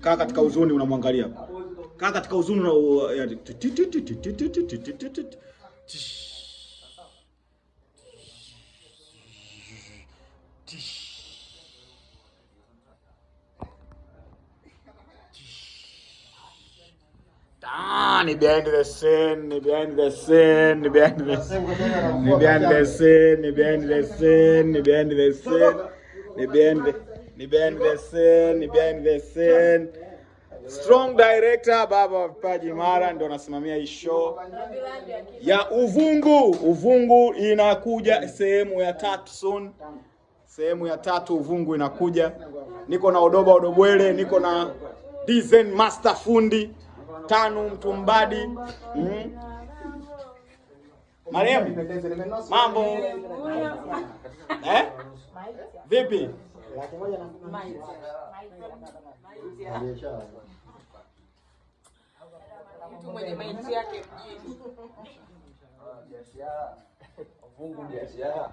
Kaa katika uzuni unamwangalia. Kaa katika uzuni na ni behind the scene, ni behind the scene, ni behind the scene, ni behind the scene, ni behind the scene, ni behind the scene, ni behind the, ni behind the scene, ni behind the scene. Strong director baba wa vipaji Mara ndio anasimamia hii show ya Uvungu. Uvungu inakuja sehemu ya 3 soon. Sehemu ya 3 Uvungu inakuja. Niko na Odoba Odobwele, niko na Design Master Fundi, Tanu Mtumbadi. Mariam, mambo? Vipi? Mtu mwenye maiti yake mjini. Biashara. Uvungu biashara.